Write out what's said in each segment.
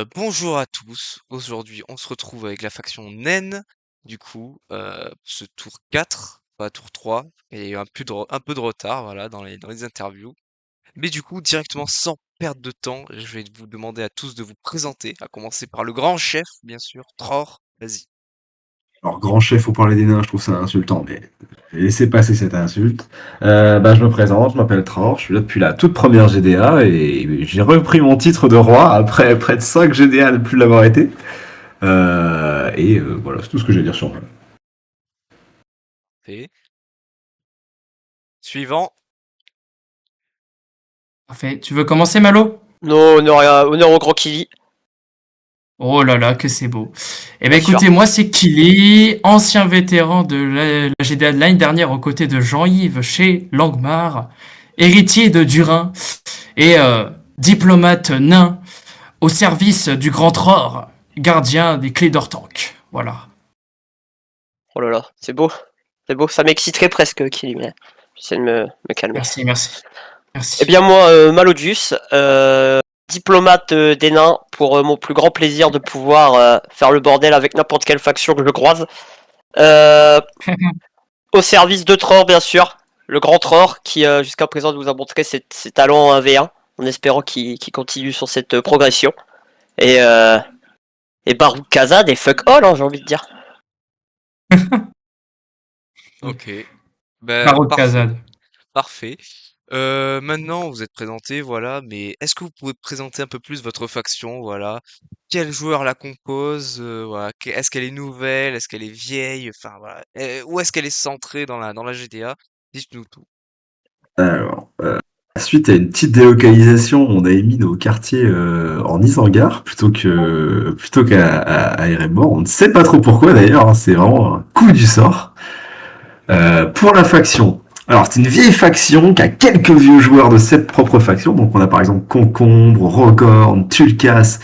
Bonjour à tous. Aujourd'hui, on se retrouve avec la faction Naine. Du coup, ce tour 4, pas tour 3. Il y a eu un peu de retard, voilà, dans les interviews. Mais du coup, directement, sans perdre de temps, je vais vous demander à tous de vous présenter, à commencer par le grand chef, bien sûr, Tror. Vas-y. Alors, grand chef au parler des nains, je trouve ça insultant, mais j'ai laissé passer cette insulte. Je me présente, je m'appelle Tror, je suis là depuis la toute première GDA et j'ai repris mon titre de roi après près de 5 GDA ne plus l'avoir été. Voilà, c'est tout ce que j'ai à dire sur moi. Fait. Suivant. Parfait. Tu veux commencer, Malo? Non, honneur au grand Kili, Oh là là, que c'est beau. Eh bien bien, sûr. écoutez, moi, c'est Kili, ancien vétéran de la GDA de l'année dernière aux côtés de Jean-Yves chez Langmar, héritier de Durin et diplomate nain au service du Grand Tror, gardien des clés d'Ortanque. Voilà. Oh là là, c'est beau. C'est beau, ça m'exciterait presque, Kili, mais j'essaie de me calmer. Merci, merci. Eh Merci. bien, moi, Malodius, diplomate des nains, pour mon plus grand plaisir de pouvoir faire le bordel avec n'importe quelle faction que je croise. Euh, Au service de Tror, bien sûr. Le grand Tror, qui jusqu'à présent nous a montré ses talents en 1v1, en espérant qu'il continue sur cette progression. Et, euh, et Barouk Kazad et fuck all, hein, j'ai envie de dire. Ok. Ben, Barreau de parfait. Kazad. Parfait. Maintenant, vous êtes présenté, voilà, mais est-ce que vous pouvez présenter un peu plus votre faction, voilà? Quel joueur la compose, voilà, est-ce qu'elle est nouvelle, est-ce qu'elle est vieille, enfin voilà, où est-ce qu'elle est centrée dans la GTA? Dites-nous tout. Alors, suite à une petite délocalisation, on a émis nos quartiers en Isengard plutôt qu'à Erebor. On ne sait pas trop pourquoi d'ailleurs, hein, c'est vraiment un coup du sort. Pour la faction. Alors, c'est une vieille faction qui a quelques vieux joueurs de cette propre faction. Donc, on a par exemple Concombre, Rogorn, Tulkas,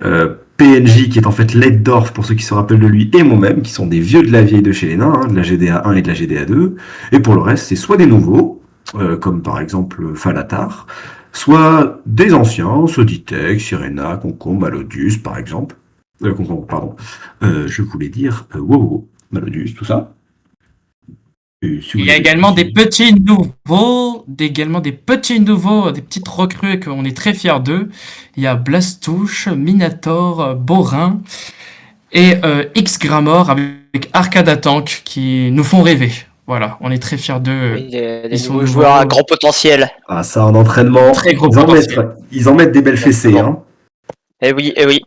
PNJ qui est en fait Leddorf pour ceux qui se rappellent de lui, et moi-même qui sont des vieux de la vieille de chez les nains, hein, de la GDA 1 et de la GDA 2. Et pour le reste, c'est soit des nouveaux, comme par exemple Falatar, soit des anciens, Soditek, Sirena, Concombre, Malodius par exemple. Concombre, pardon. Je voulais dire wow, Malodius, tout ça. Et si Il vous y a avez également des aussi- petits nouveaux, des petites recrues qu'on est très fiers d'eux. Il y a Blastouche, Minator, Borin et X-Gramor avec Arcada Tank qui nous font rêver. Voilà, on est très fiers d'eux. Oui, des Ils sont nouveaux joueurs à nouveaux, grand potentiel. Ah, ça, en entraînement, très gros potentiel. ils en mettent des belles fessées, Exactement. hein. Eh oui, eh oui.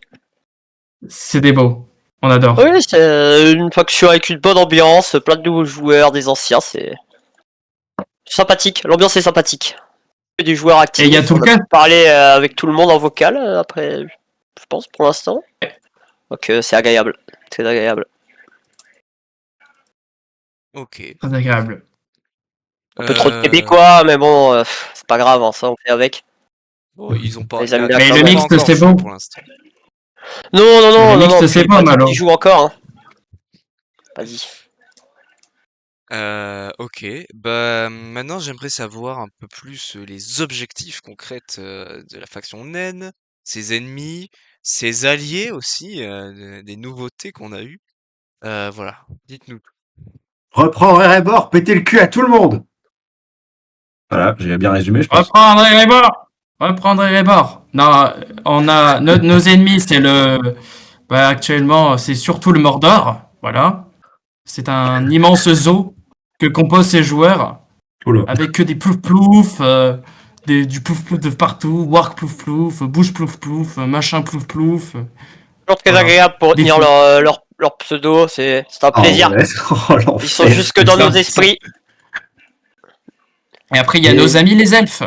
C'est des beaux. On adore. Oui, c'est une faction avec une bonne ambiance, plein de nouveaux joueurs, des anciens, c'est sympathique. L'ambiance est sympathique. Des joueurs Et il y a actifs, tout on le a cas. pu parler avec tout le monde en vocal après, je pense, pour l'instant. Donc c'est agréable, c'est agréable. Ok. Très agréable. Un peu trop de Euh, québécois, mais bon, c'est pas grave, hein, ça on fait avec. bon, ils ont On pas, les aime bien Mais ils quand le ont même. pas mixte, encore c'est joué beau. pour l'instant. Non, non, Le non, non, non, mixte, puis c'est j'ai beau, pas dit Malo. qu'ils jouent encore, hein. Pas dit. Ok. Bah, maintenant, j'aimerais savoir un peu plus les objectifs concrets de la faction naine, ses ennemis, ses alliés aussi, des nouveautés qu'on a eues. Voilà, dites-nous tout. Reprends Erebor, péter le cul à tout le monde. Voilà, j'ai bien résumé, je pense. Reprendre les bords. Reprendre les bords. Non, on a nos ennemis, c'est actuellement, c'est surtout le Mordor. Voilà. C'est un immense zoo que composent ces joueurs, Oh là. avec que des plouf-plouf, du plouf-plouf de partout, work plouf-plouf, bouge plouf-plouf, machin plouf-plouf. Toujours très Voilà. agréable pour Des retenir fous. leur pseudo, c'est un Ah plaisir. ouais, oh Ils sont l'enfer. jusque dans nos esprits. Et après, il y a nos Et amis les elfes.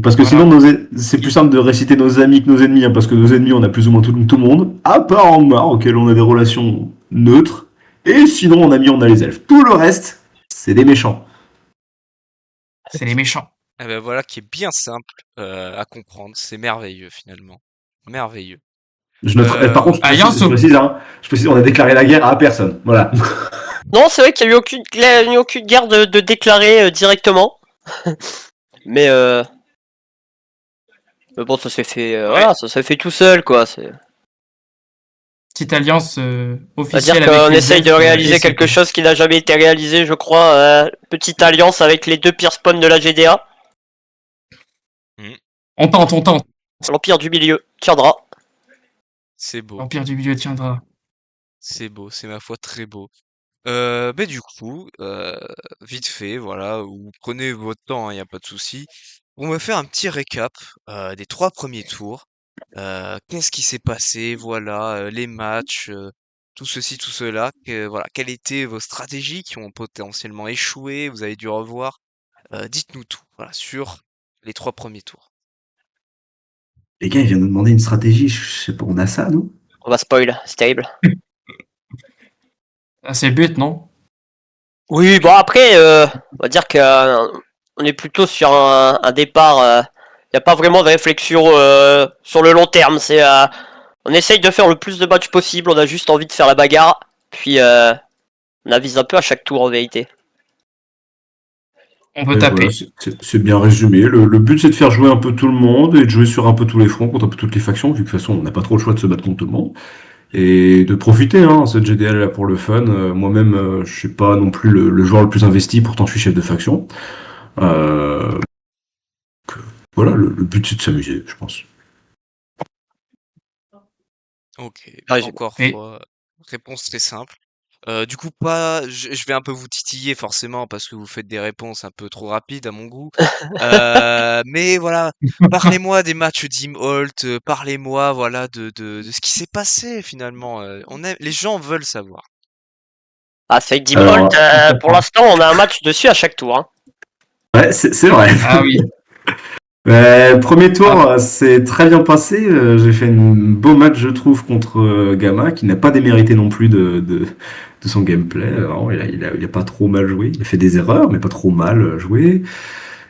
parce que sinon, Voilà. c'est plus simple de réciter nos amis que nos ennemis, hein, parce que nos ennemis, on a plus ou moins tout le monde, à part Angmar, auquel on a des relations neutres. Et sinon, on a les elfes. Tout le reste, c'est des méchants. C'est les méchants. Eh ben voilà qui est bien simple à comprendre. C'est merveilleux finalement. Merveilleux. Par contre, Alliance, je précise, on a déclaré la guerre à personne. Voilà. Non, c'est vrai qu'il n'y a eu aucune guerre de déclarer directement. Mais Mais bon, ça s'est fait, Ouais. voilà, ça s'est fait tout seul, quoi. Petite alliance On va officielle dire avec qu'on les essaye de elfes, et réaliser c'est quelque tout. chose qui n'a jamais été réalisé, je crois. Petite alliance avec les 2 pires spawns de la GDA. On tente, on tente. L'Empire du Milieu tiendra. C'est beau, L'Empire du Milieu tiendra. c'est beau, c'est ma foi très beau. Du coup, vite fait, voilà, vous prenez votre temps, il y a pas de souci. On va faire un petit récap des 3 premiers tours. Qu'est-ce qui s'est passé, voilà, les matchs, tout ceci, tout cela. Voilà, quelles étaient vos stratégies qui ont potentiellement échoué, vous avez dû revoir. Dites-nous tout, voilà, sur les 3 premiers tours. Les gars, ils viennent nous demander une stratégie. Je sais pas, on a ça, nous? On va spoil, c'est terrible. Ah, c'est le but, non? Oui, bon après, on va dire que on est plutôt sur un départ. Il n'y a pas vraiment de réflexion sur le long terme. On essaye de faire le plus de matchs possible. On a juste envie de faire la bagarre. Puis on avise un peu à chaque tour en vérité. On veut Ouais, voilà, taper. c'est bien résumé. Le but, c'est de faire jouer un peu tout le monde et de jouer sur un peu tous les fronts contre un peu toutes les factions, vu que de toute façon, on n'a pas trop le choix de se battre contre tout le monde. Et de profiter, hein, cette GDL là pour le fun. Moi-même, je suis pas non plus le joueur le plus investi, pourtant je suis chef de faction. Euh, voilà, le but c'est de s'amuser, je pense. OK, Ah, encore Et fois, réponse très simple. Du coup, pas je vais un peu vous titiller forcément parce que vous faites des réponses un peu trop rapides à mon goût. Mais voilà, parlez-moi des matchs d'Imholt, parlez-moi, voilà, de ce qui s'est passé finalement, les gens veulent savoir. Ah, c'est avec Dim Holt. Alors, Pour l'instant, on a un match dessus à chaque tour. Hein. ouais, c'est vrai. ah oui. Premier tour, Ah, c'est très bien passé. J'ai fait un beau match, je trouve, contre Gamma, qui n'a pas démérité non plus de son gameplay. Vraiment, il a pas trop mal joué. Il a fait des erreurs, mais pas trop mal joué.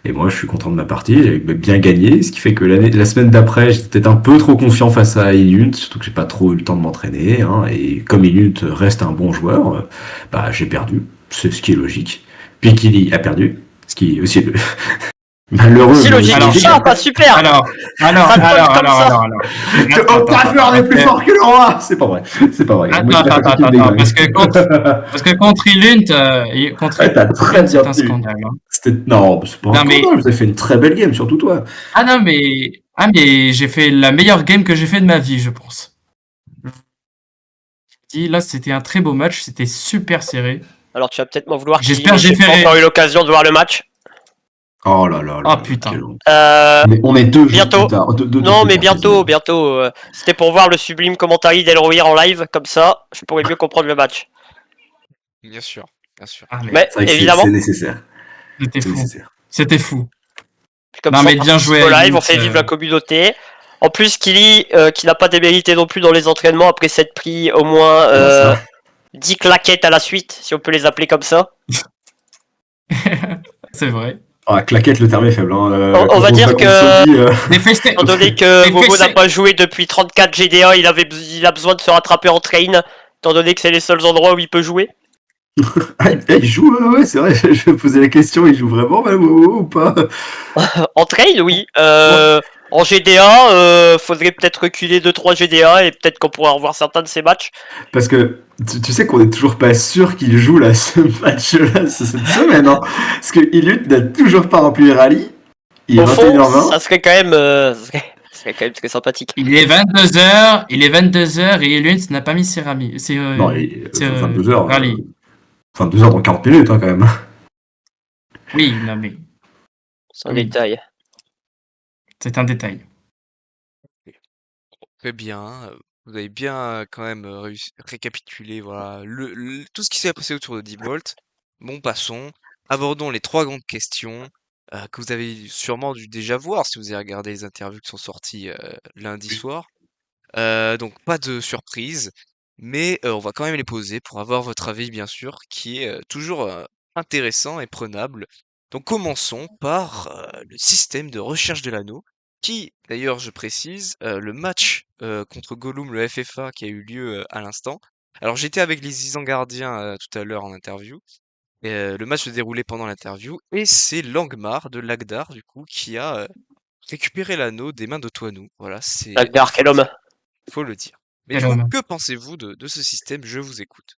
Et moi, je suis content de ma partie. J'avais bien gagné, ce qui fait que la semaine d'après, j'étais peut-être un peu trop confiant face à Ilunt, surtout que j'ai pas trop eu le temps de m'entraîner. Hein, et comme Ilunt reste un bon joueur, bah j'ai perdu. C'est ce qui est logique. Puis Kili a perdu, ce qui est aussi malheureux, Si mais aussi logique. alors, logique. Ah, pas super. alors, Ça colle comme ça. Que Attends, Oprah est plus attends, fort que le roi. C'est pas vrai. C'est pas vrai. Moi, j'ai la faculté de déglingue. parce que contre Ilunt, Ouais, t'as très bien c'est un tenu. scandale. Hein. Non, c'est pas un Non mais, scandale. Vous avez fait une très belle game, surtout toi. mais j'ai fait la meilleure game que j'ai fait de ma vie, je pense. Là, c'était un très beau match, c'était super serré. Alors tu vas peut-être m'en vouloir, Kili, J'espère mais que j'ai j'ai pas fait. encore eu l'occasion de voir le match. Oh là là là Oh là, putain. quelle honte. Euh, On est 2 jours bientôt. plus tard. Deux tours Non, plus mais tard, bientôt, quasiment. bientôt. C'était pour voir le sublime commentary d'Elrohir en live, comme ça, je pourrais mieux comprendre le match. Bien sûr, bien sûr. Ah mais Mais C'est vrai que c'est évidemment, nécessaire. c'était C'est fou. nécessaire. C'était fou. comme Non ça, on mais bien participe joué au à live, on Ilunt. fait vivre la communauté. En plus, Kili, qui n'a pas démérité non plus dans les entraînements, après s'être pris au moins Comment ça? 10 claquettes à la suite, si on peut les appeler comme ça. C'est vrai. Ah, claquette, le terme est faible. Hein. On Quand va on se dire bat que, contre Sobi, Des festés. étant donné que Des Momo n'a festés. pas joué depuis 34 GDA, il a besoin de se rattraper en train, étant donné que c'est les seuls endroits où il peut jouer. ah, il joue, ouais, c'est vrai, je vais poser la question, il joue vraiment, ou pas? En train, oui. En GDA, faudrait peut-être reculer 2-3 GDA et peut-être qu'on pourrait revoir certains de ces matchs. Parce que tu sais qu'on est toujours pas sûr qu'il joue là, ce match-là, cette semaine. Hein. Parce que Ilut n'a toujours pas rempli les rallyes. Il est Au fond, 21h20. ça serait quand même, ça serait quand même très sympathique. Il est 22h, et Ilunt n'a pas mis ses ramis. Non, C'est 22h. rallye. 22h dans 40 minutes, hein, quand même. Oui, non mais C'est un oui, détail. c'est un détail. Très bien, vous avez bien, quand même, récapitulé, voilà, tout ce qui s'est passé autour de Deepvolt. Bon, passons. Abordons les 3 grandes questions, que vous avez sûrement dû déjà voir si vous avez regardé les interviews qui sont sorties, lundi soir. Donc pas de surprise, mais on va quand même les poser pour avoir votre avis, bien sûr, qui est, toujours, intéressant et prenable. Donc commençons par, le système de recherche de l'anneau qui, d'ailleurs, je précise, le match, contre Gollum, le FFA qui a eu lieu, à l'instant. Alors j'étais avec les Isengardien, tout à l'heure en interview et le match se déroulait pendant l'interview et c'est Langmar de Lagdar, du coup, qui a, récupérer l'anneau des mains de Toinou. Voilà, c'est Ragnar, quel homme. faut le dire. Mais Quel du coup, homme. que pensez-vous de ce système? Je vous écoute.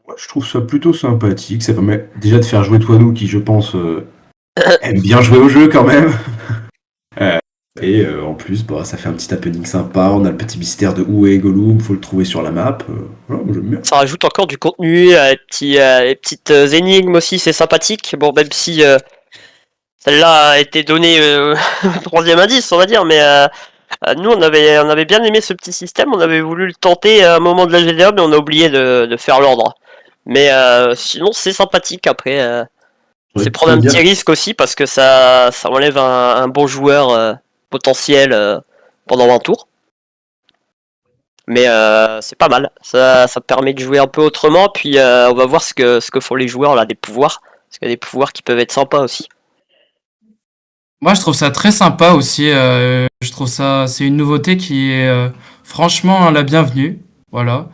Moi, je trouve ça plutôt sympathique. Ça permet déjà de faire jouer Toinou, qui, je pense, aime bien jouer au jeu quand même. Euh, et en plus, bah, ça fait un petit happening sympa. On a le petit mystère de où est Gollum, faut le trouver sur la map. Voilà, moi j'aime bien. Ça rajoute encore du contenu, les petites énigmes aussi, c'est sympathique. Bon, même si celle-là a été donnée troisième indice, on va dire, mais nous on avait bien aimé ce petit système, on avait voulu le tenter à un moment de la GDA, mais on a oublié de faire l'ordre. Mais sinon c'est sympathique après. C'est prendre un petit risque aussi parce que ça enlève un bon joueur potentiel pendant 20 tours. Mais c'est pas mal. Ça permet de jouer un peu autrement. Puis on va voir ce que font les joueurs là, des pouvoirs. Parce qu'il y a des pouvoirs qui peuvent être sympas aussi. Moi, je trouve ça très sympa aussi. Je trouve ça, c'est une nouveauté qui est franchement la bienvenue. Voilà.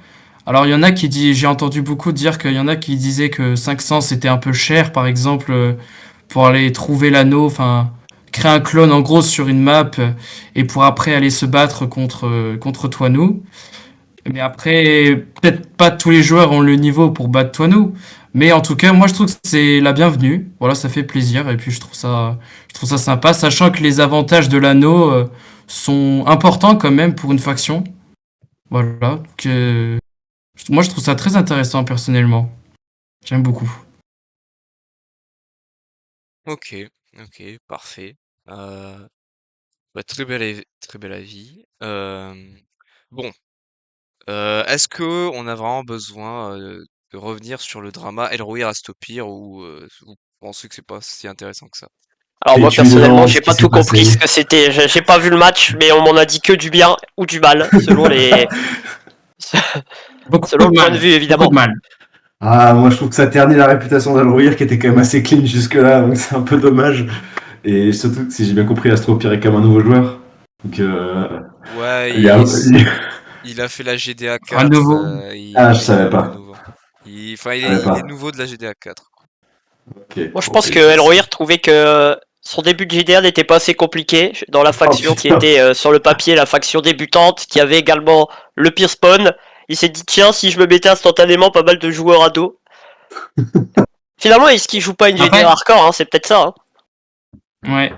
Alors, il y en a qui disent, j'ai entendu beaucoup dire qu'il y en a qui disaient que 500 c'était un peu cher, par exemple, pour aller trouver l'anneau, enfin, créer un clone en gros sur une map et pour après aller se battre contre Toinou. Mais après, peut-être pas tous les joueurs ont le niveau pour battre Toinou. Mais en tout cas, moi, je trouve que c'est la bienvenue. Voilà, ça fait plaisir. Et puis, je trouve ça sympa, sachant que les avantages de l'anneau sont importants quand même pour une faction. Voilà. Moi, je trouve ça très intéressant personnellement. J'aime beaucoup. Ok, ok, parfait. Bah, très bel avis. Bon, est-ce que on a vraiment besoin de revenir sur le drama Elrohir Astopir ou vous pensez que c'est pas si intéressant que ça? Alors moi Et tu personnellement, demandes j'ai ce qui pas s'est tout compris passé. ce que c'était. J'ai pas vu le match, mais on m'en a dit que du bien ou du mal, selon les Beaucoup selon de le point de mal. vue Beaucoup évidemment. de mal. Ah, moi je trouve que ça ternit la réputation d'Alroir qui était quand même assez clean jusque-là, donc c'est un peu dommage. Et surtout que si j'ai bien compris, Astropire est comme un nouveau joueur. Donc Ouais, il y a... il a fait la GDA À 4, nouveau. Ah, je il est savais un peu pas. nouveau. Je savais Il est pas. nouveau de la GDA 4. Ok. Moi je Bon, pense que félicitations. Elrohir trouvait que son début de GDR n'était pas assez compliqué dans la Oh faction qui putain. était sur le papier la faction débutante, qui avait également le pire spawn. Il s'est dit tiens, si je me mettais instantanément pas mal de joueurs à dos. Finalement, est-ce qu'il joue pas une GDR Après, hardcore, hein, c'est peut-être ça. Hein. ouais.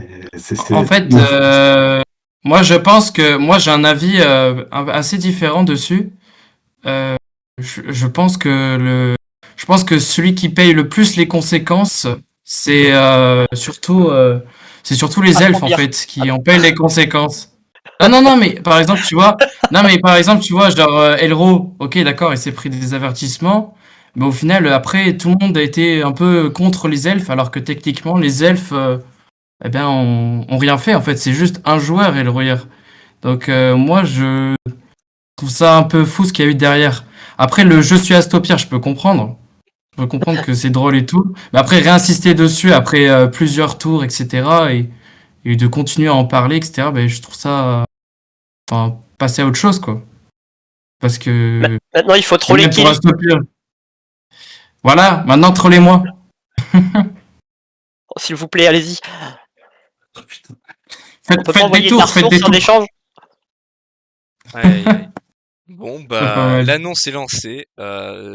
En C'est... fait, Non. moi, je pense que moi, j'ai un avis assez différent dessus. Euh, je pense que je pense que celui qui paye le plus les conséquences, c'est c'est surtout les elfes en Astropire. fait qui en payent les conséquences. Ah non non mais par exemple tu vois, non mais par exemple tu vois genre Elro, ok d'accord il s'est pris des avertissements, mais au final après tout le monde a été un peu contre les elfes alors que techniquement les elfes eh bien ont rien fait en fait c'est juste un joueur Elrohir. Donc moi je trouve ça un peu fou ce qu'il y a eu derrière. Après, le je suis Astopir, je peux comprendre. Je peux comprendre que c'est drôle et tout. Mais après, réinsister dessus après plusieurs tours, etc. Et de continuer à en parler, etc. Ben, je trouve ça. Enfin, passer à autre chose, quoi. Parce que. Maintenant, il faut Et troller même pour Killy. Astopir. Voilà, maintenant, trollez-moi. Oh, s'il vous plaît, allez-y. Oh, putain. On peut pas Faites des envoyer de la tours, faites des ressource en tours. échange. Aïe, aïe, aïe. Bon, C'est pas bah, mal. l'annonce est lancée.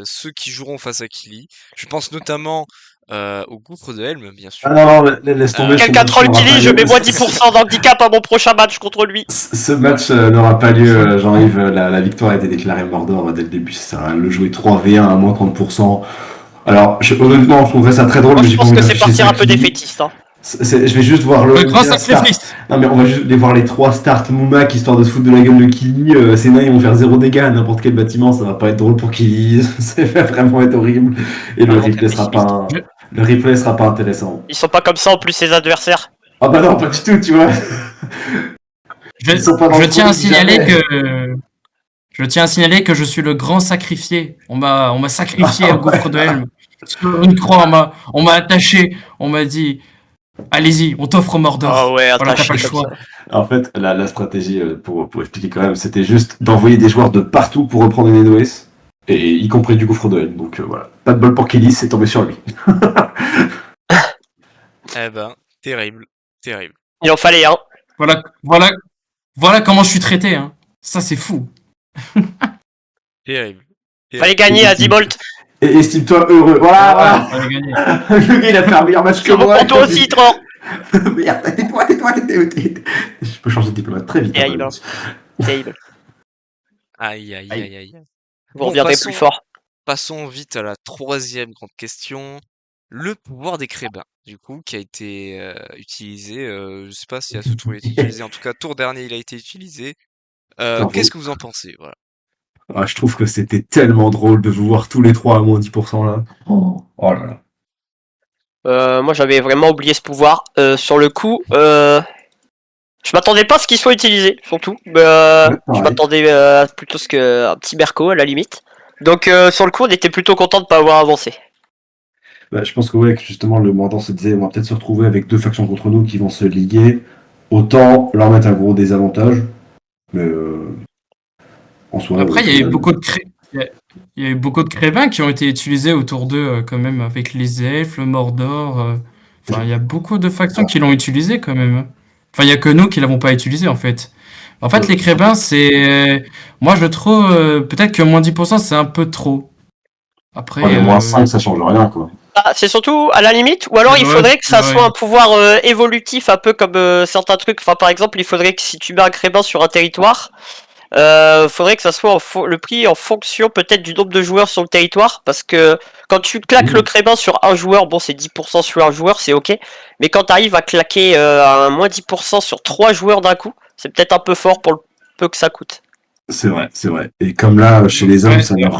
Ceux qui joueront face à Kili, je pense notamment au gouffre de Helm, bien Ah sûr. non, non, laisse tomber, ce Euh, Quelqu'un match troll n'aura pas Killy, je lieu. mets moins 10% d'handicap à mon prochain match contre lui. Ce match n'aura pas lieu, Jean-Yves. La victoire a été déclarée Mordor dès le début. Ça sert à rien de le jouer 3v1 à moins 30%. Alors, honnêtement, je trouverais ça très drôle, Moi, mais je j'ai pas pense envie que c'est d'afficher partir ça un peu qui. défaitiste. Hein. Je vais juste voir Le grand la start. sacrifice. Non, mais on va juste les voir les 3 starts Moumak histoire de se foutre de la gueule de Killy. Ces nains, ils vont faire 0 dégâts à n'importe quel bâtiment. Ça va pas être drôle pour Killy. Ça va vraiment être horrible. Et le Vraiment très replay sera pessimiste. pas, le replay sera pas intéressant. Ils sont pas comme ça en plus, ses adversaires. Ah bah non, pas du tout, tu vois. Je, Ils sont pas dans je le tiens à truc, signaler jamais. que. Je tiens à signaler que je suis le grand sacrifié. On m'a sacrifié Ah au gouffre de ouais. Helm. Sur une croix, on m'a attaché. On m'a dit, allez-y, on t'offre Ah Mordor. ouais, Voilà, t'as pas attaché le comme choix. ça. En fait, la stratégie, pour expliquer quand même, c'était juste d'envoyer des joueurs de partout pour reprendre une NOS, et y compris du gouffre de haine. Donc voilà. Pas de bol pour Kelly, c'est tombé sur lui. Eh ben, terrible, terrible, Il en fallait un. Voilà, voilà, voilà comment je suis traité. Hein. Ça, c'est fou. terrible, Fallait terrible. gagner à 10 volts. Et estime-toi heureux. Voilà, Ouais, fallait gagner. voilà. Le gars, il a fait un meilleur match que C'est bon moi. pour toi aussi, Tran. Merde, tais-toi. Je peux changer de diplomate très vite. Terrible, Hein, Terrible. Aïe, aïe, Aïe. aïe, aïe. Vous Bon, reviendrez plus fort. passons vite à la troisième grande question. Le pouvoir des Crébins, du coup, qui a été utilisé. Je sais pas si à ce tour il a été utilisé. En tout cas, tour dernier, il a été utilisé. Bravo. Qu'est-ce que vous en pensez? Voilà. Ah, je trouve que c'était tellement drôle de vous voir tous les trois à moins 10% là. Oh là là. Moi, j'avais vraiment oublié ce pouvoir. Sur le coup, je m'attendais pas à ce qu'il soit utilisé, surtout. Je pareil. m'attendais plutôt à ce qu'un petit Berco, à la limite. Donc, sur le coup, on était plutôt content de pas avoir avancé. Bah, je pense que ouais, que justement le Mordant se disait on va peut-être se retrouver avec deux factions contre nous qui vont se liguer. Autant leur mettre un gros désavantage. Mais en soi. Après, il y a eu beaucoup de il y a eu beaucoup de crébins qui ont été utilisés autour d'eux, quand même, avec les elfes, le Mordor. Enfin, il y a beaucoup de factions qui l'ont utilisé, quand même. Enfin, il y a que nous qui l'avons pas utilisé, en fait. En fait, les crébins, c'est... Moi, je trouve... peut-être que moins 10%, c'est un peu trop. Après... Ouais, mais moins 5, ça change rien quoi. Ah, c'est surtout à la limite, ou alors il Ouais, faudrait que ça ouais. soit un pouvoir évolutif, un peu comme certains trucs. Enfin, par exemple, il faudrait que si tu mets un crébin sur un territoire, faudrait que ça soit le prix en fonction peut-être du nombre de joueurs sur le territoire, parce que quand tu claques le crébin sur un joueur, bon c'est 10% sur un joueur, c'est ok, mais quand tu arrives à claquer un moins 10% sur 3 joueurs d'un coup, c'est peut-être un peu fort pour le peu que ça coûte. C'est vrai, c'est vrai. Et comme là, chez les hommes,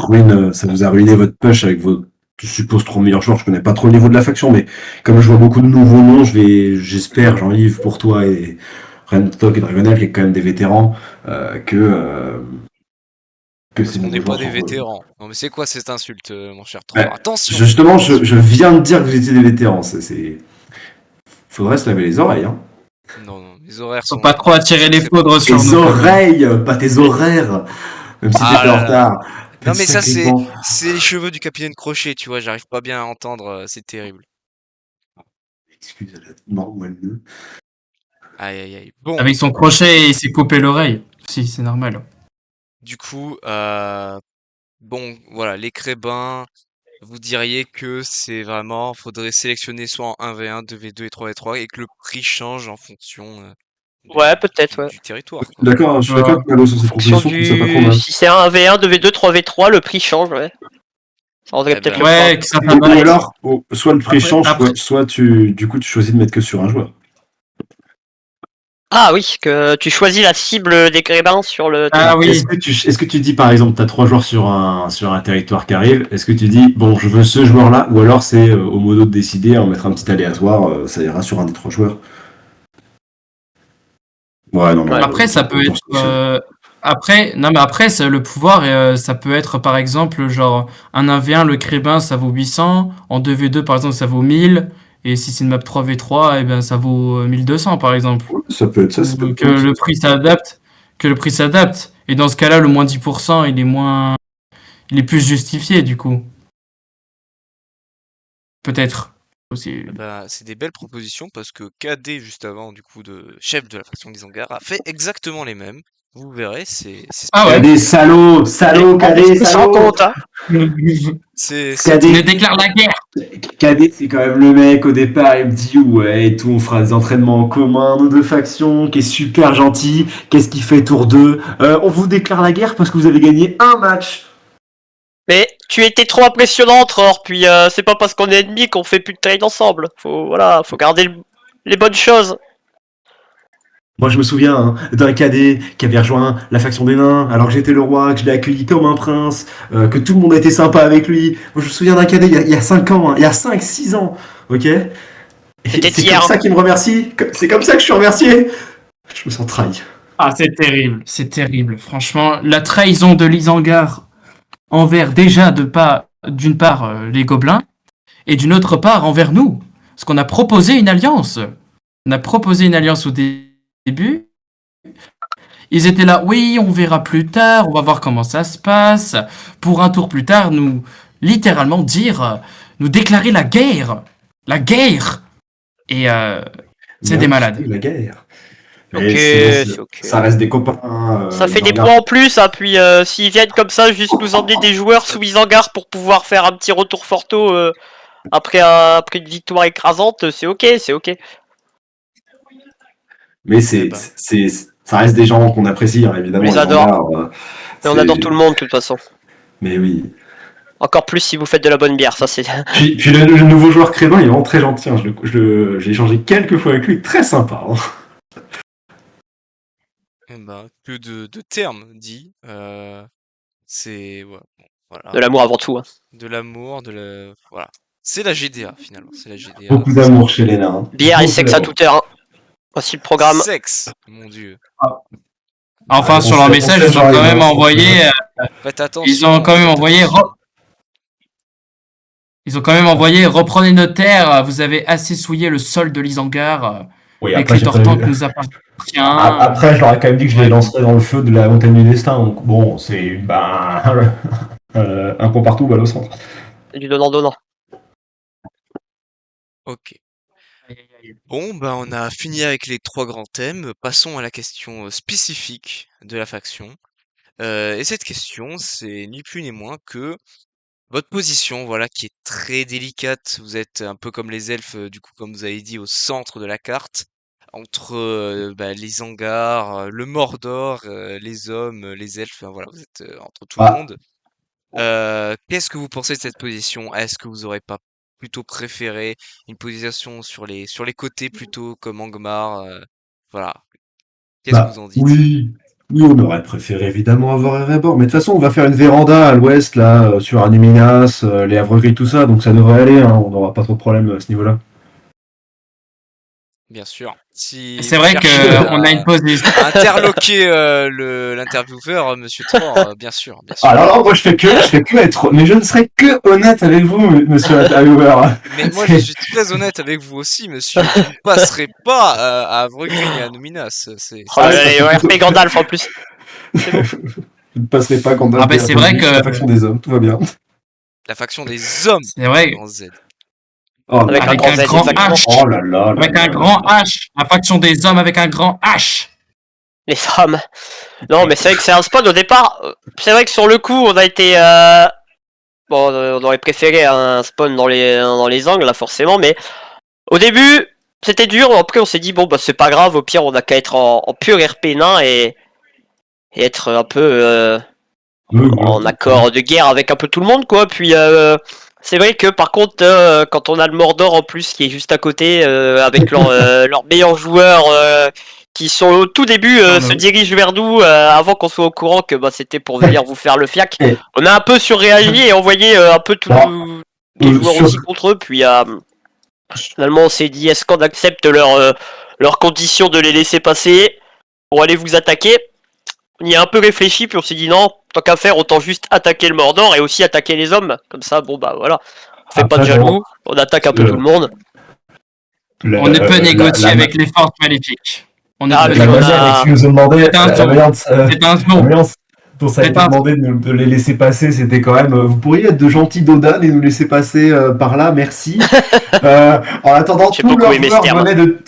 Ouais. ça vous a ruiné votre push avec vos, je suppose, 3 meilleurs joueurs. Je connais pas trop le niveau de la faction, mais comme je vois beaucoup de nouveaux noms, j'espère, Jean-Yves, pour toi et Rentok et Dragonel, qui est quand même des vétérans, que Parce ces qu'on n'est nouveaux pas joueurs des sont vétérans. Non, mais c'est quoi cette insulte, mon cher Tran? Ouais, Attention! justement, je viens de dire que vous étiez des vétérans. Faudrait se laver les oreilles, hein. Non, non, les horaires Faut sont. pas trop attirer les C'est bon. foudres sur Tes nous, quand même. oreilles, pas tes horaires. Même si Ah t'étais en là là. retard. Non, mais ça, Sacré c'est pan. c'est les cheveux du capitaine Crochet, tu vois, j'arrive pas bien à entendre, c'est terrible. Excusez-la. Non, moi le. Aïe, aïe, aïe. Bon, Avec son crochet, il s'est coupé l'oreille. Si, c'est normal. du coup, bon, voilà, les Crébins, vous diriez que c'est vraiment, faudrait sélectionner soit en 1v1, 2v2 et 3v3 et que le prix change en fonction Ouais, peut-être, ouais. du territoire, quoi. D'accord, je suis d'accord avec Malo sur En cette fonction proposition, je trouve ça pas trop du... mal. Si c'est un 1v1, 2v2, 3v3, le prix change, ouais. Ça rendrait Eh peut-être ben, le point. Ouais, que ça Ou va. alors, soit le prix change, après- soit du coup tu choisis de mettre que sur un joueur. Ah oui, que tu choisis la cible des grébins sur le... Ah oui. Est-ce que tu dis par exemple, tu as 3 joueurs sur un territoire qui arrive, est-ce que tu dis, bon, je veux ce joueur-là, ou alors c'est au modo de décider, en mettre un petit aléatoire, ça ira sur un des 3 joueurs. Ouais, non, mais Après, ça peut être. Après, non, mais après, le pouvoir, ça peut être par exemple, genre, un 1v1, le crébin, ça vaut 800. En 2v2, par exemple, ça vaut 1000. Et si c'est une map 3v3, eh ben, ça vaut 1200, par exemple. Ça peut être ça, ça peut Ou être que le prix s'adapte. Que le prix s'adapte. Et dans ce cas-là, le moins 10%, il est moins. Il est plus justifié, du coup. Peut-être. Aussi. bah, c'est des belles propositions parce que KD, juste avant, du coup, de chef de la faction d'Isengard, a fait exactement les mêmes. Vous verrez, c'est Ah ouais. Cadet, salaud, Cadet, On se rend salaud. compte, hein. c'est Cadet, Il déclare la guerre. Cadet, c'est quand même le mec au départ, il me dit ouais et tout, on fera des entraînements en commun, nos deux factions, qui est super gentil, qu'est-ce qu'il fait tour 2 on vous déclare la guerre parce que vous avez gagné un match. Mais tu étais trop impressionnant, Tror, puis c'est pas parce qu'on est ennemis qu'on fait plus de trade ensemble. Faut garder les bonnes choses. Moi je me souviens d'un cadet qui avait rejoint la faction des nains alors que j'étais le roi, que je l'ai accueilli comme un prince, que tout le monde était sympa avec lui. Moi je me souviens d'un cadet il y a 5 ans, il y a 5-6 ans, ok. Et C'était c'est hier. comme ça qu'il me remercie, c'est comme ça que je suis remercié. Je me sens trahi. Ah, c'est terrible. C'est terrible. Franchement, la trahison de l'Isengard envers déjà d'une part les gobelins et d'une autre part envers nous. Parce qu'on a proposé une alliance. On a proposé une alliance au début. Ils étaient là, oui, on verra plus tard, on va voir comment ça se passe. Pour un tour plus tard, nous littéralement dire, nous déclarer la guerre. La guerre. Et c'est Bien des malades. sûr, la guerre. Ok, Mais c'est ok. ça reste des copains. Ça fait des Isengard. points en plus, hein, puis s'ils viennent comme ça, juste nous emmener des joueurs sous Isengard pour pouvoir faire un petit retour forto après une victoire écrasante, c'est ok, c'est ok. Mais Eh ben, ça reste des gens qu'on apprécie, hein, évidemment. On les adore. Isengard, Et on adore tout le monde de toute façon. Mais oui. Encore plus si vous faites de la bonne bière, ça c'est. Puis le nouveau joueur Crévin, il est vraiment très gentil. Hein. J'ai échangé quelques fois avec lui, très sympa. Hein. eh ben, que de termes dit. C'est ouais, bon, voilà. De l'amour avant tout. Hein. De l'amour, voilà. C'est la GDA finalement. C'est la GDA. Beaucoup c'est ça. d'amour chez les nains. Hein. Bière et Beaucoup sexe à d'amour. toute heure. Hein. Voici le programme. Sexe, mon dieu. Enfin, Ah, sur on leur sait- message, on sait ils ont pas, quand même ils ont- envoyé. Faites attention. Ils ont quand même faites envoyé. attention. Ils ont quand même envoyé. Reprenez nos terres. Vous avez assez souillé le sol de l'Isengard. Oui, Les après, j'ai pas Clétortank vu. nous appartient. Après, je leur ai quand même dit que je les lancerais dans le feu de la montagne du destin. Donc, bon, c'est un point partout, balle au centre. Du donnant-donnant. Ok. Bon, bah on a fini avec les 3 grands thèmes. Passons à la question spécifique de la faction. Et cette question, c'est ni plus ni moins que votre position, voilà, qui est très délicate. Vous êtes un peu comme les elfes, du coup, comme vous avez dit, au centre de la carte, entre les Angars, le Mordor, les hommes, les elfes. Enfin, voilà, vous êtes entre tout le Ah, monde. Qu'est-ce que vous pensez de cette position? Est-ce que vous aurez pas plutôt préféré une position sur les côtés plutôt comme Angmar? Voilà. Qu'est-ce que vous en dites? oui. Oui, on aurait préféré évidemment avoir Erebor. Mais de toute façon, on va faire une véranda à l'ouest, là, sur Animinas, les Havre-Gris, tout ça. Donc ça devrait aller, hein, on n'aura pas trop de problème à ce niveau-là. Bien sûr. Si C'est vous vrai cherchez qu'on a une position. à interloquer l'intervieweur, Monsieur Thor, bien sûr, bien sûr. Alors là, moi, je fais que être, mais je ne serai que honnête avec vous, monsieur l'intervieweur. Mais moi, je suis très honnête avec vous aussi, monsieur. Vous ne passerez pas à Avregris et à Nominas. Oh là là, ça et fait RP plutôt- Gandalf en plus. Je ne passerai pas quand Ah ben, c'est vrai que- la faction des hommes, tout va bien. la faction des hommes, C'est vrai. grand Z. Oh, Avec Avec un un Z, grand exactement. H. oh là là. Avec là un là. grand H. La faction des hommes avec un grand H. Les femmes. Non, mais c'est vrai que c'est un spawn au départ. C'est vrai que sur le coup, on a été. Bon, on aurait préféré un spawn dans les angles, là, forcément, mais au début, c'était dur. Après, on s'est dit, bon, bah, c'est pas grave, au pire, on a qu'à être en pur RP nain et être un peu en accord de guerre avec un peu tout le monde, quoi. Puis, c'est vrai que par contre, quand on a le Mordor en plus qui est juste à côté, avec leurs meilleurs joueurs qui sont au tout début se dirigent vers nous avant qu'on soit au courant que bah, c'était pour venir vous faire le fiac. On a un peu surréagi et envoyé un peu tous les joueurs aussi contre eux. Puis finalement, on s'est dit est-ce qu'on accepte leurs conditions de les laisser passer pour aller vous attaquer? On y a un peu réfléchi, puis on s'est dit non, tant qu'à faire, autant juste attaquer le Mordor et aussi attaquer les hommes. Comme ça, bon bah voilà, on fait pas de jaloux, on attaque un peu tout le monde. On ne peut négocier avec les forces maléfiques. On ne Ah, peut mais La on négocier. manière a- dont ils nous ont demandé, C'est un la son. manière C'est un nom. dont ça a C'est été un- demandé de les laisser passer, c'était quand même. Vous pourriez être de gentils Dodan et nous laisser passer par là, merci. En attendant, J'ai tous beaucoup leurs aimé ce joueurs terme. venaient de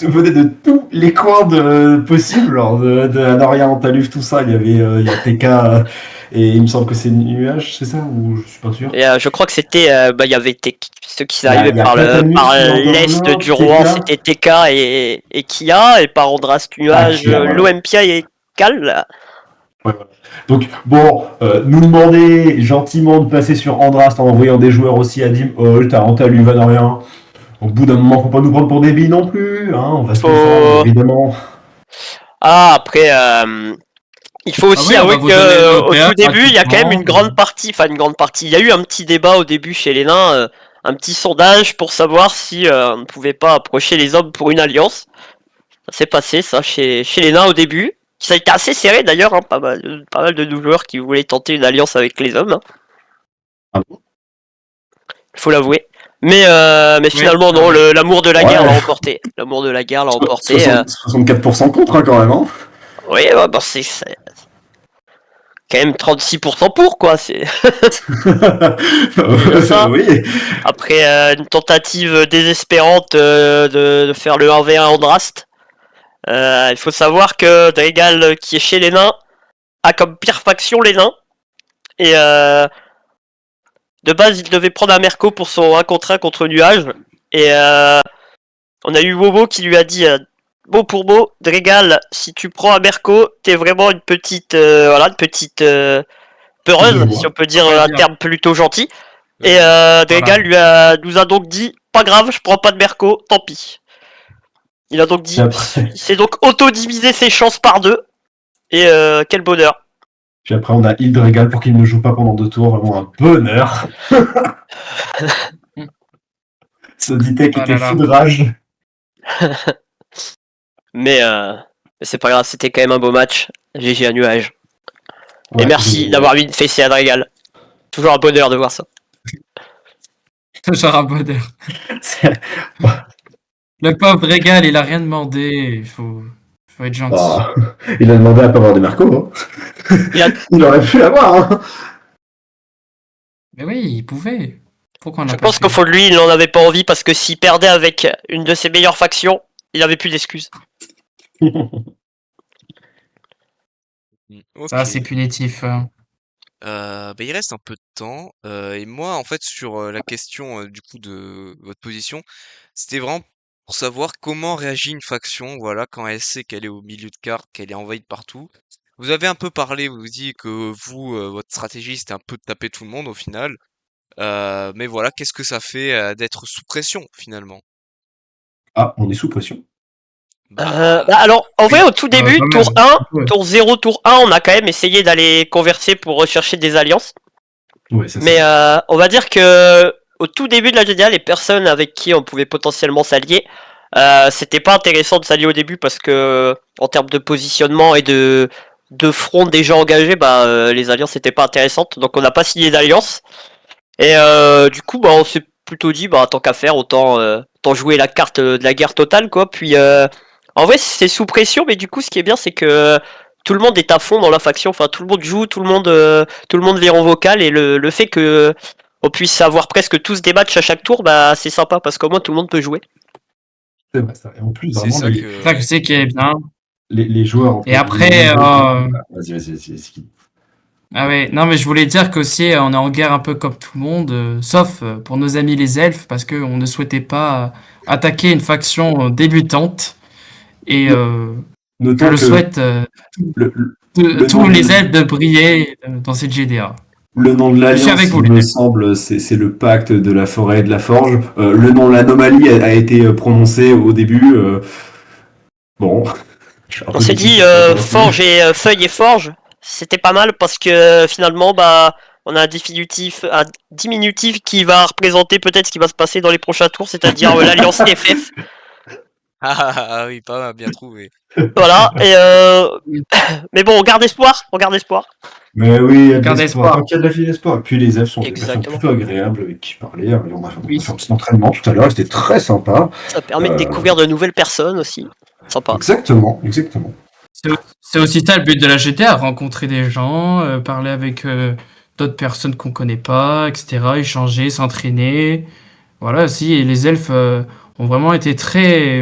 tous les coins possibles, alors de Anoria, Antaluf, tout ça. Il y a TK et il me semble que c'est Nuage, c'est ça ou je suis pas sûr. Et je crois que c'était, bah il y avait ceux qui Bah, arrivaient il y a par Platanus, par il y a encore l'est un autre, du Rouen, TK. c'était TK et Kia, et par Andraste Nuage, Kia, voilà. l'Olympia et Cal. Ouais, voilà. Donc, bon, nous demander gentiment de passer sur Andrast en envoyant des joueurs aussi à Dim Holt, à Antaluf, à Norien. Au bout d'un moment, faut pas nous prendre pour des billes non plus, hein, on va se Faut- défendre, évidemment. Ah, après, il faut aussi oui, on va avouer vous donner le qu'au PA tout début, il y a quand même une gratuitement. grande partie, enfin une grande partie, il y a eu un petit débat au début chez les nains, un petit sondage pour savoir si on ne pouvait pas approcher les hommes pour une alliance. Ça s'est passé, ça, chez les nains au début. Ça a été assez serré d'ailleurs, hein, pas mal de nos joueurs qui voulaient tenter une alliance avec les hommes. Hein. Ah bon ? Il faut l'avouer. Mais finalement, non, l'amour de la guerre l'a emporté. L'amour de la guerre l'a emporté. 64% contre, hein, quand même. Hein. Oui, bah, c'est quand même 36% pour, quoi. C'est ça. Oui. Après une tentative désespérante de faire le 1v1 en Drast. Il faut savoir que Drégal, qui est chez les nains, a comme pire faction les nains. Et de base, il devait prendre un Merco pour son 1 contre 1 contre Nuage. Et on a eu Wobo qui lui a dit mot pour mot, Drégal, si tu prends un Merco, t'es vraiment une petite peureuse, si on peut dire un terme plutôt gentil. Et Drégal nous a donc dit pas grave, je prends pas de Merco, tant pis. Il a donc dit, il s'est donc auto-divisé ses chances par 2. Et quel bonheur. Puis après, on a Hildregal pour qu'il ne joue pas pendant 2 tours. Vraiment un bonheur. Soditech était fou de rage. Mais c'est pas grave, c'était quand même un beau match. GG à Nuage. Ouais, et merci d'avoir mis une fessée à Drégal. Toujours un bonheur de voir ça. Toujours un bonheur. Le pauvre Drégal, il a rien demandé. Il faut être gentil. Oh, il a demandé à pas avoir de Merco. Hein. Il aurait pu l'avoir. Hein. Mais oui, il pouvait. Pourquoi on l'a Je pas pense fait qu'au fond de lui, il n'en avait pas envie parce que s'il perdait avec une de ses meilleures factions, il avait plus d'excuses. Ça, c'est punitif. Il reste un peu de temps. Et moi, en fait, sur la question du coup de votre position, c'était vraiment pour savoir comment réagit une faction, voilà, quand elle sait qu'elle est au milieu de carte, qu'elle est envahie de partout. Vous avez un peu parlé, vous dites que vous, votre stratégie, c'était un peu de taper tout le monde au final. Mais voilà, qu'est-ce que ça fait d'être sous pression finalement? Ah, on est sous pression. Alors, en vrai, au tout début, tour 1, Ouais. tour 0, tour 1, on a quand même essayé d'aller converser pour rechercher des alliances. Ouais, ça, Mais on va dire que au tout début de la GDA, les personnes avec qui on pouvait potentiellement s'allier, c'était pas intéressant de s'allier au début parce que en termes de positionnement et de front déjà engagés, les alliances n'étaient pas intéressantes, donc on n'a pas signé d'alliance. Et du coup, on s'est plutôt dit, tant qu'à faire, autant jouer la carte de la guerre totale, quoi. Puis en vrai, c'est sous pression, mais du coup, ce qui est bien, c'est que tout le monde est à fond dans la faction. Enfin, tout le monde joue, tout le monde vire en vocal, et le fait que on puisse avoir presque tous des matchs à chaque tour, c'est sympa parce qu'au moins tout le monde peut jouer. C'est vrai, ça. Et en plus, C'est vraiment, ça les, que. Ça que c'est qui est bien. les joueurs. entre Et après, guillemets, vas-y. ah ouais, non mais je voulais dire qu'aussi on est en guerre un peu comme tout le monde, sauf pour nos amis les elfes, parce que on ne souhaitait pas attaquer une faction débutante. Et je Notons le que souhaite le, tous nom les de- elfes de briller dans cette GDA. le nom de Je suis l'alliance, avec vous, il les me elfes. semble, c'est le pacte de la forêt et de la forge. Le nom l'anomalie a été prononcé au début. Bon, je suis un On peu s'est déçu dit que ça soit forge et feuille et forge, c'était pas mal parce que finalement, on a un diminutif qui va représenter peut-être ce qui va se passer dans les prochains tours, c'est-à-dire l'alliance FF. Ah oui, pas mal, bien trouvé. Voilà. Et mais bon, on garde espoir, on garde espoir. Mais oui, il y a de Garde l'espoir. espoir. Tant qu'il y a de la vie d'espoir. Et puis les elfes sont des personnes Exactement. plutôt agréables avec qui parler. On a fait Oui. un petit entraînement tout à l'heure, c'était très sympa. Ça permet de découvrir de nouvelles personnes aussi. Sympa. Exactement. C'est aussi ça le but de la GTA, rencontrer des gens, parler avec d'autres personnes qu'on connaît pas, etc., échanger, s'entraîner. Voilà, si, et les elfes ont vraiment été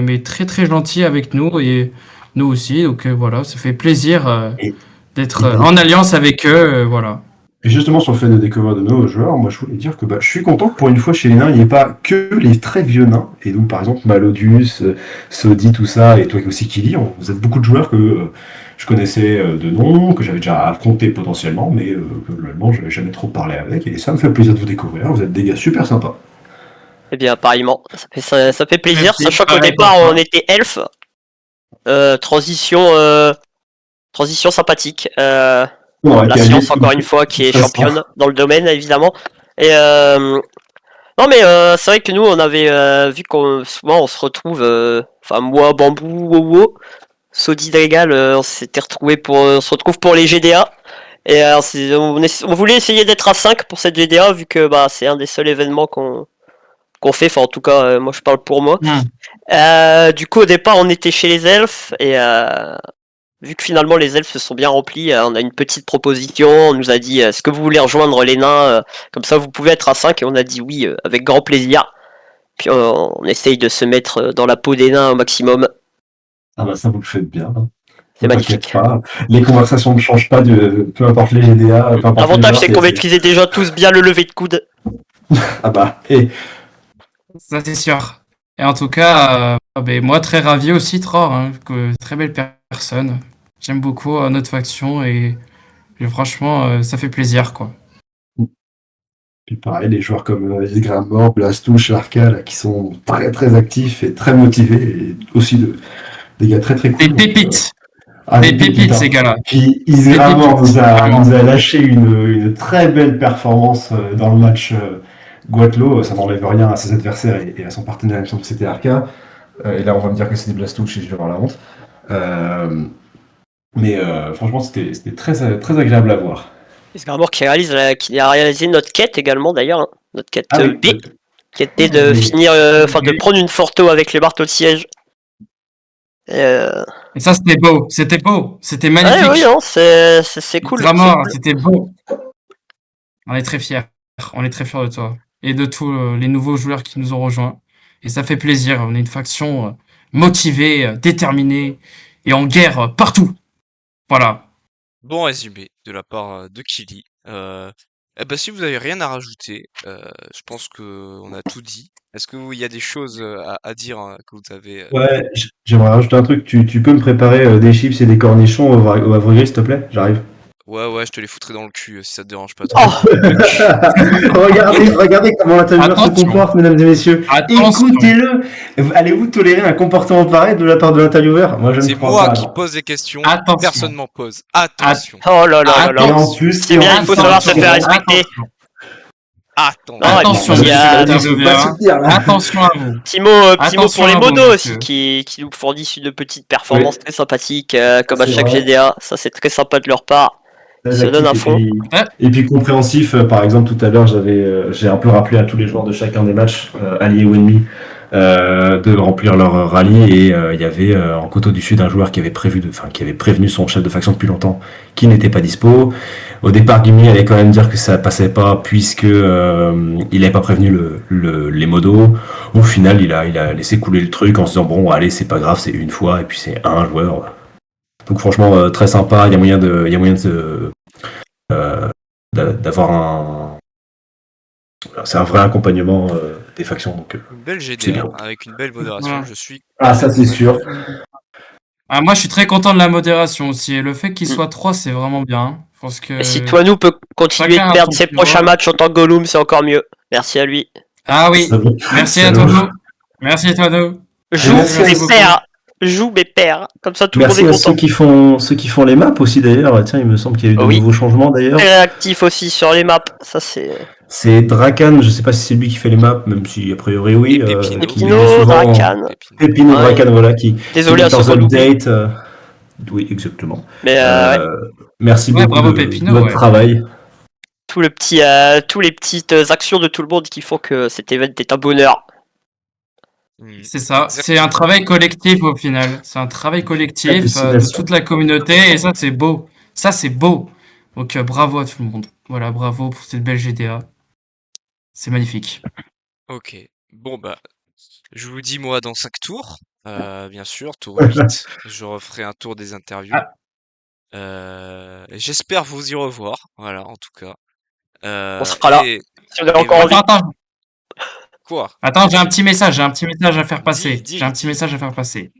mais très très gentils avec nous et nous aussi. Donc voilà, ça fait plaisir Et- d'être et- en alliance avec eux. Voilà. Et justement, sur le fait de découvrir de nouveaux joueurs, moi je voulais dire que je suis content que pour une fois chez les nains, il n'y ait pas que les très vieux nains. Et donc, par exemple, Malodius, Sodi, tout ça, et toi aussi Kili, vous êtes beaucoup de joueurs que je connaissais de nom, que j'avais déjà affronté potentiellement, mais que globalement, je n'avais jamais trop parlé avec. Et ça me fait plaisir de vous découvrir. Vous êtes des gars super sympas. Eh bien, pareillement. Ça fait plaisir, Merci, sachant qu'au pareil, départ, pour on était elfes. Transition sympathique. La science, encore une fois, qui est championne dans le domaine, évidemment. Et non, mais c'est vrai que nous, on avait vu qu'on souvent on se retrouve, enfin moi, Bambou, Wowo, Sodi Drégal, on s'était retrouvé on se retrouve pour les GDA. Et on voulait essayer d'être à 5 pour cette GDA, vu que c'est un des seuls événements qu'on fait. Enfin, en tout cas, moi je parle pour moi. Du coup, au départ, on était chez les elfes et vu que finalement les elfes se sont bien remplis, on a une petite proposition. On nous a dit est-ce que vous voulez rejoindre les nains comme ça vous pouvez être à 5 et on a dit oui avec grand plaisir. Puis on essaye de se mettre dans la peau des nains au maximum. Ah bah ça vous le faites bien. Hein. C'est Ne magnifique. t'inquiète pas. Les conversations ne changent pas, peu importe les GDA. Peu importe les L'avantage joueurs, c'est qu'on maîtrisait déjà tous bien le lever de coude. Ah bah, et Ça, c'est sûr. Et en tout cas, moi, très ravi aussi, Tror, hein, très belle personne. J'aime beaucoup notre faction et franchement, ça fait plaisir, quoi. puis pareil, les joueurs comme Isgramor, Blastouche, Arca, là, qui sont très très actifs et très motivés, et aussi des gars très très cool. Des pépites. Des Des pépites, ces gars-là. Puis Isgramor nous a Vraiment. lâché une très belle performance dans le match Guatlo. Ça n'enlève rien à ses adversaires et à son partenaire, il me semble que c'était Arca. Et là, on va me dire que c'était Blastouche et je vais avoir la honte. Mais franchement, c'était très, très agréable à voir. Isgramor qui a réalisé notre quête également d'ailleurs, hein. Notre quête Ah oui, B, qui était de finir, de prendre une Forto avec les marteaux de siège. Et ça, c'était beau. C'était magnifique. Ouais, oui, non, c'est cool. Vraiment, c'est cool. c'était beau. On est très fiers. On est très fiers de toi. Et de tous les nouveaux joueurs qui nous ont rejoints. Et ça fait plaisir. On est une faction motivée, déterminée et en guerre partout. Voilà. Bon résumé de la part de Kili. Si vous avez rien à rajouter, je pense que on a tout dit. Est-ce qu'il y a des choses à dire que vous avez Ouais, j'aimerais rajouter un truc. Tu peux me préparer des chips et des cornichons au Havre Gris, s'il te plaît? J'arrive. Ouais, je te les foutrai dans le cul si ça te dérange pas trop. Oh, regardez comment l'intervieweur se Attention. comporte, mesdames et messieurs. Attention. Écoutez-le. Allez-vous tolérer un comportement pareil de la part de l'intervieweur? Moi, je ne C'est crois moi pas. qui non. pose des questions, Attention. personne m'en pose. Attention, oh là là là Et là. en plus, C'est bien, il faut savoir se faire Attention. respecter. attends. Ah, Attention, il y a- monsieur faut pas soutenir, là. Attention à vous. Petit mot Attention pour les à vous, modos monsieur. aussi qui nous fournissent une petite performance Oui. très sympathique comme à C'est chaque vrai. GDA. Ça c'est très sympa de leur part. Très se donne actif à fond. et puis compréhensif. Par exemple, tout à l'heure, j'ai un peu rappelé à tous les joueurs de chacun des matchs, alliés ou ennemis, de remplir leur rallye. Et il y avait en Coteau du Sud un joueur qui avait prévenu son chef de faction depuis longtemps, qui n'était pas dispo. Au départ, Gimli allait quand même dire que ça passait pas puisque il n'avait pas prévenu les modos. Au final, il a laissé couler le truc en se disant bon, allez, c'est pas grave, c'est une fois et puis c'est un joueur. Donc franchement, très sympa. Il y a moyen d'avoir un. C'est un vrai accompagnement des factions. Donc, Une belle c'est GDA bien. avec une belle modération, Voilà. je suis. Ah, ça c'est sûr. Ah, moi, je suis très content de la modération aussi. Et le fait qu'il soit 3, c'est vraiment bien. Parce que... Et si Toinou peut continuer chacun de a perdre son ses petit prochains rôle. matchs en tant que Gollum, c'est encore mieux. Merci à lui. Ah oui. Ça va. Merci Ça à va. toi. Merci à toi. Joue merci mes beaucoup. pères. Joue mes pères. Comme ça tout le monde Merci est à content. ceux qui font les maps aussi d'ailleurs. Tiens, il me semble qu'il y a eu de Oui. nouveaux changements d'ailleurs. Très actif aussi sur les maps. Ça c'est. C'est Drakan, je sais pas si c'est lui qui fait les maps, même si a priori oui. Et Pépino. qui met Pépino, souvent- Drakan. Pépino, Ouais. Drakan, voilà, qui Désolé à met ceux leurs qu'on oublie. updates. Oui, exactement. Mais ouais, Merci Ouais, beaucoup bravo, de Pépino, votre ouais. travail. tous les petites actions de tout le monde qui font que cet event est un bonheur. C'est ça. Exactement. C'est un travail collectif au final. C'est un travail collectif de Hallucination. toute la communauté. Et ça, c'est beau. Ça, c'est beau. Donc, bravo à tout le monde. Voilà, bravo pour cette belle GDA. C'est magnifique. Ok. Bon je vous dis moi dans 5 tours. Bien sûr, tour 8. Je referai un tour des interviews. J'espère vous y revoir. Voilà, en tout cas. On sera là. et- Si on a encore envie. Quoi? Attends, j'ai un petit message à faire passer. Dis. J'ai un petit message à faire passer.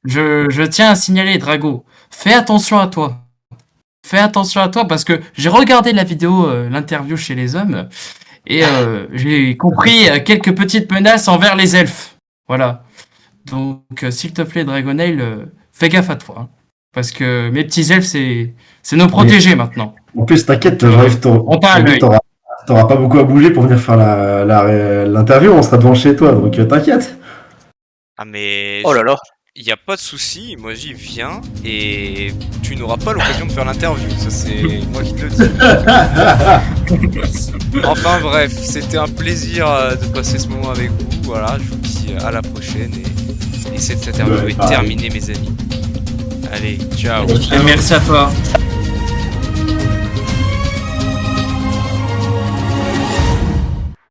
Je tiens à signaler, Drago, fais attention à toi. Fais attention à toi parce que j'ai regardé la vidéo, l'interview chez les hommes, et j'ai compris quelques petites menaces envers les elfes. Voilà. Donc, s'il te plaît, Dragonail, fais gaffe à toi. Hein, parce que mes petits elfes, c'est nos protégés maintenant. En plus, t'inquiète, On t'a à l'œil. t'auras pas beaucoup à bouger pour venir faire l'interview, on sera devant chez toi, donc t'inquiète. Ah mais Oh là là. il n'y a pas de souci, moi j'y viens et tu n'auras pas l'occasion de faire l'interview, ça c'est moi qui te le dis. Enfin bref, c'était un plaisir de passer ce moment avec vous, voilà, je vous dis à la prochaine et cette interview Ouais, est pareil. terminée mes amis. Allez, ciao. Allez, ciao. Merci à toi.